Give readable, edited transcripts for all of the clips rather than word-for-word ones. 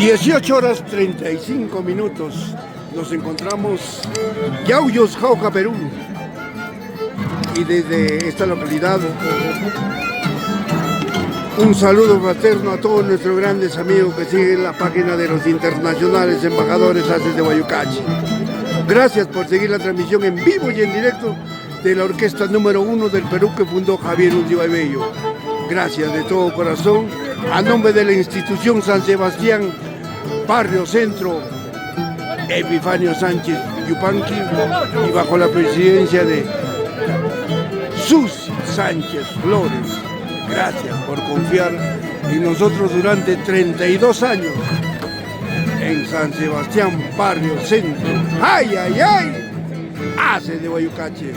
18:35. Nos encontramos Yauyos, Jauja, Perú. Y desde esta localidad, un saludo fraterno a todos nuestros grandes amigos que siguen la página de los internacionales embajadores Haces de Guayucachi. Gracias por seguir la transmisión en vivo y en directo de la orquesta número 1 del Perú que fundó Javier Undívar Bello. Gracias de todo corazón, a nombre de la institución San Sebastián, Barrio Centro, Epifanio Sánchez Yupanqui, y bajo la presidencia de Susi Sánchez Flores. Gracias por confiar en nosotros durante 32 años en San Sebastián, Barrio Centro. ¡Ay, ay, ay! Haces de Guayucachi.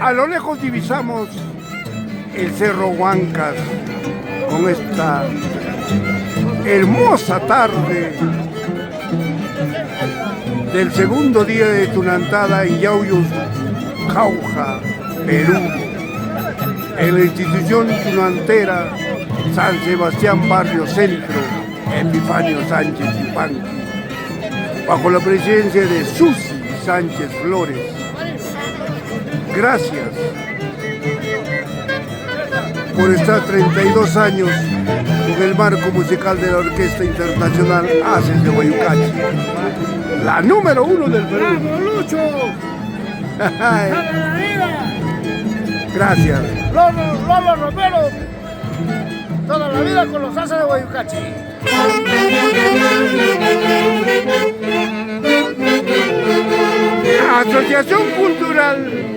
A lo lejos divisamos el Cerro Huancas con esta hermosa tarde del segundo día de Tunantada en Yauyos, Jauja, Perú, en la institución tunantera San Sebastián Barrio Centro, Epifanio Sánchez Yupanqui, bajo la presidencia de Susi Sánchez Flores. Gracias por estar 32 años con el marco musical de la Orquesta Internacional Haces de Guayucachi, la número 1 del Perú. ¡Bravo, Lucho! Gracias. Lolo Romero, toda la vida con los Haces de Guayucachi. Asociación Cultural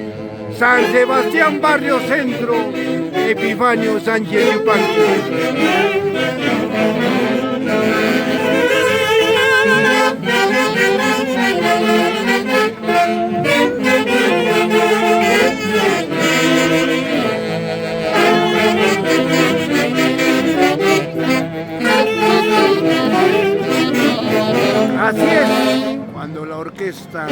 San Sebastián Barrio Centro, Epifanio Sánchez Yupanqui. Cuando la orquesta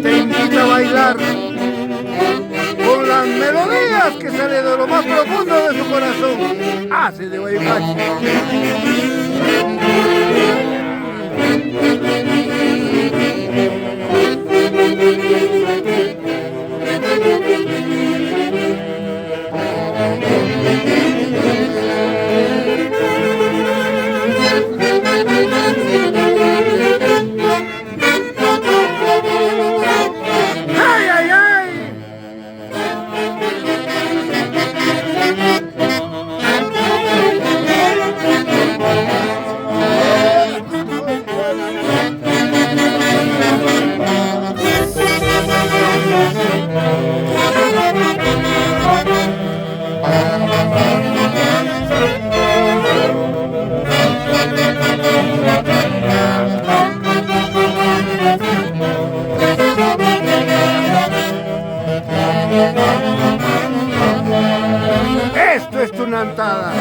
te invita a bailar con las melodías que salen de lo más profundo de su corazón, hace de Guayucachi. Esto es tunantada.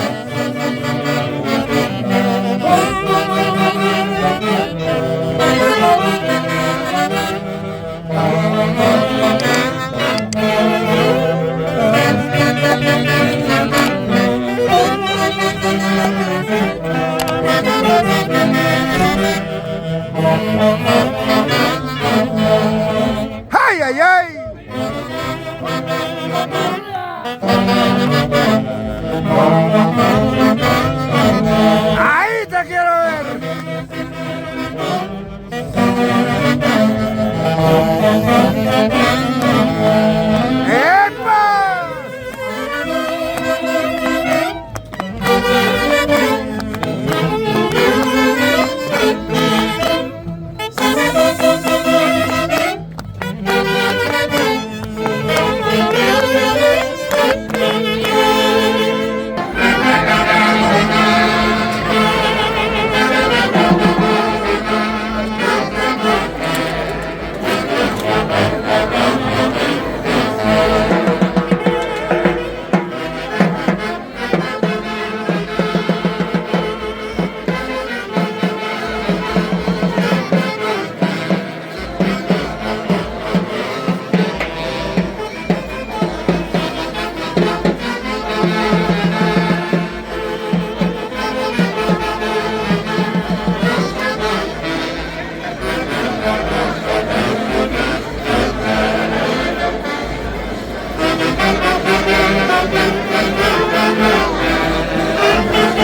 ¡Ay, ay, ay! ¡Ahí te quiero ver! ¡Epa!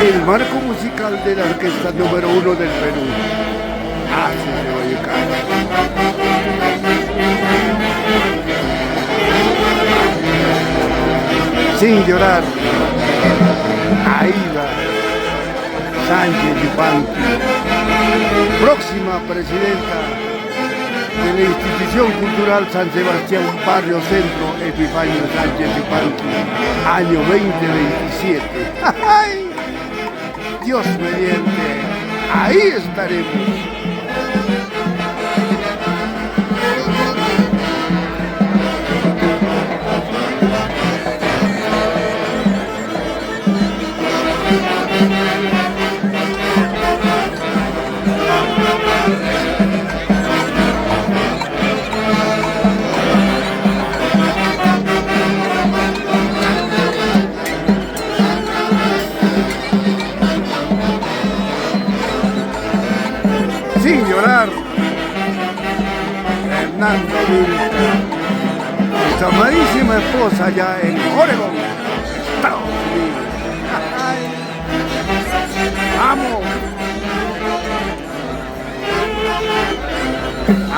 El marco musical de la orquesta número 1 del Perú, hace de Guayucachi. Sin llorar, Aida Sánchez Yupanqui, próxima presidenta de la Institución Cultural San Sebastián Barrio Centro Epifanio Sánchez Yupanqui, año 2027. ¡Ay! Dios mediante, ahí estaremos. Sin llorar, Fernando Vilca, su amadísima esposa allá en Oregon, Estados Unidos. ¡Vamos!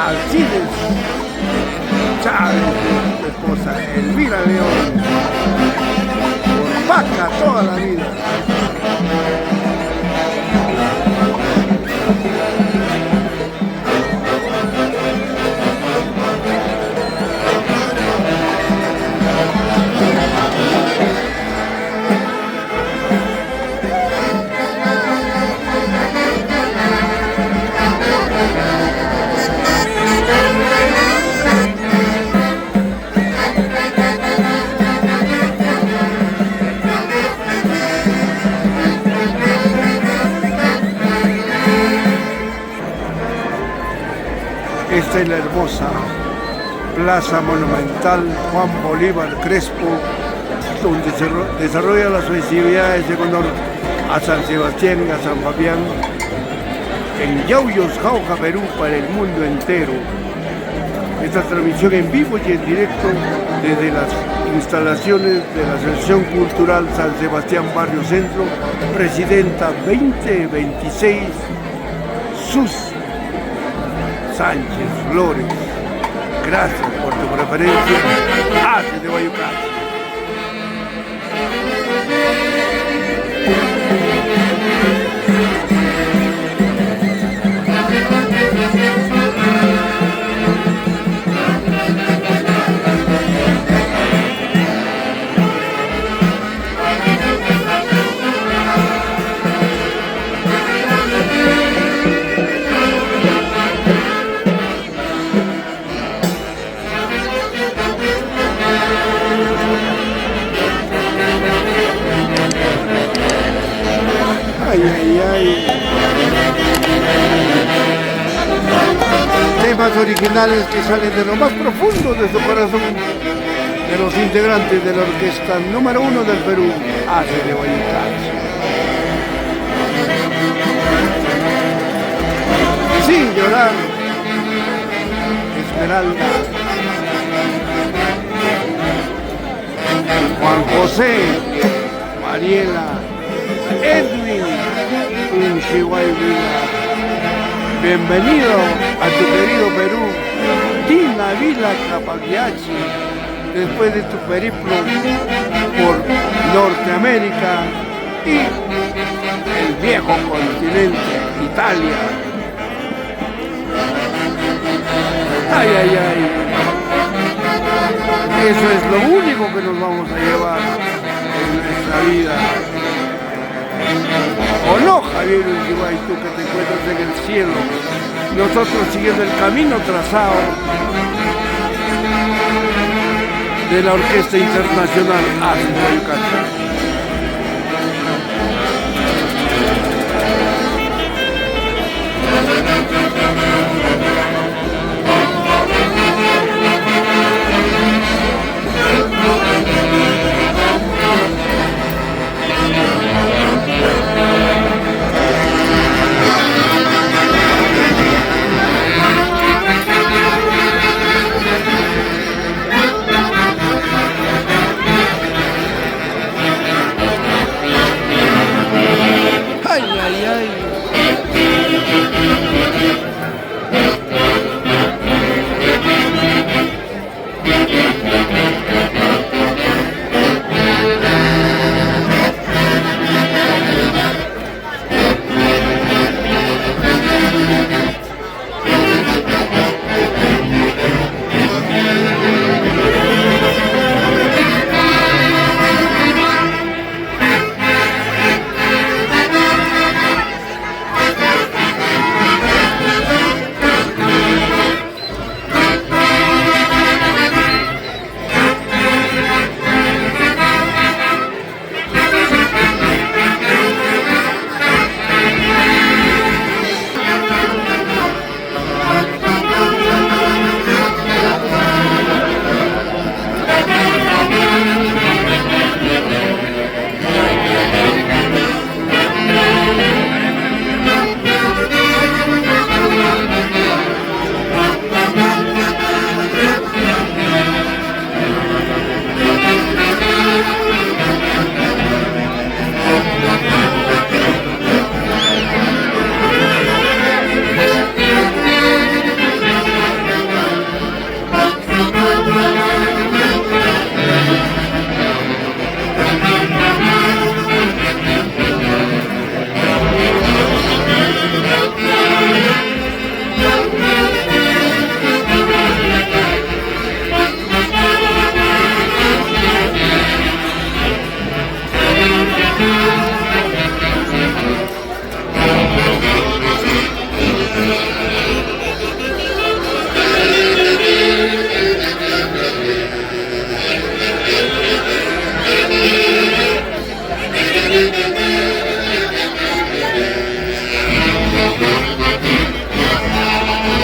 Alcides Chávez, su esposa Elvira León, por Paca toda la vida. Esta es la hermosa Plaza Monumental Juan Bolívar Crespo, donde se desarrolla las festividades en honor a San Sebastián y a San Fabián, en Yauyos, Jauja, Perú, para el mundo entero. Esta transmisión en vivo y en directo desde las instalaciones de la Asociación Cultural San Sebastián Barrio Centro, Presidenta 2026, Sus Sánchez Flores. Gracias por tu preferencia. Haces de Guayucachí. Ay, ay, ay. Temas originales que salen de lo más profundo de su corazón, de los integrantes de la orquesta número 1 del Perú, Haces de Guayucachí. Sin llorar, Esmeralda, Juan José, Mariela, Edwin, un Chihuahua. Bienvenido a tu querido Perú, Dina Vila Capaquiachi, después de tu periplo por Norteamérica y el viejo continente, Italia. Ay, ay, ay. Eso es lo único que nos vamos a llevar en nuestra vida. ¿O no, Javier Uruguay, tú que te encuentras en el cielo? Nosotros siguiendo el camino trazado de la Orquesta Internacional Haces de Guayucachí.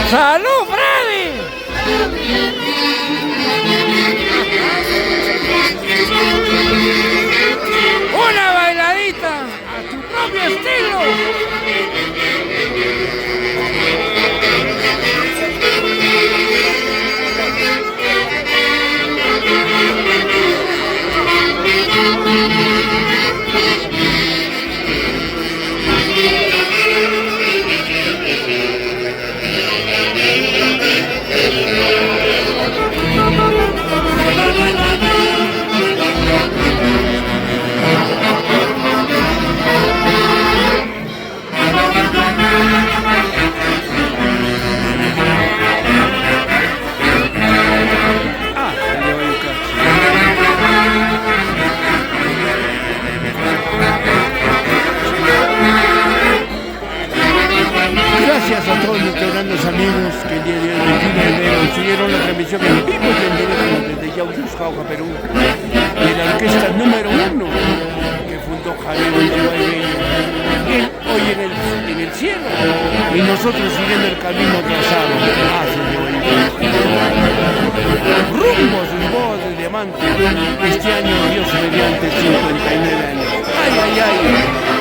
¡Salud, Freddy! Gracias a todos nuestros grandes amigos que el día de hoy, 21 de enero, siguieron la transmisión en vivo y en directo desde Yauyos, Jauja, Perú, de la orquesta número 1 que fundó Javier Bello, él hoy en el cielo y nosotros siguiendo el camino trazado hacia rumbo a sus bodas de diamante. Este año Dios mediante 59 años. ¡Ay, ay, ay!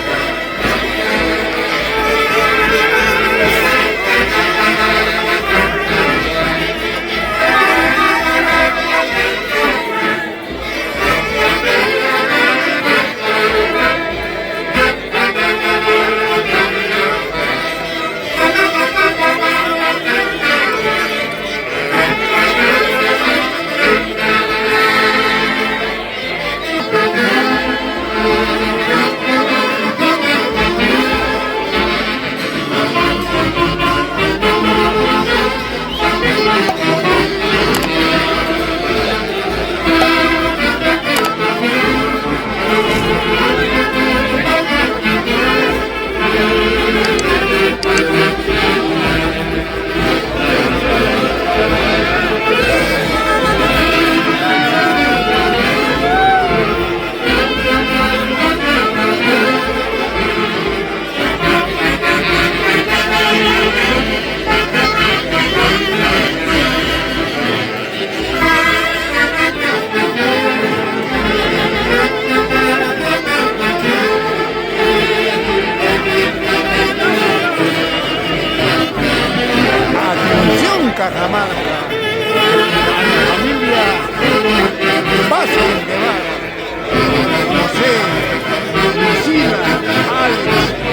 Cajamarca, a la familia Vázquez de Vara, José, Lucila, Alex,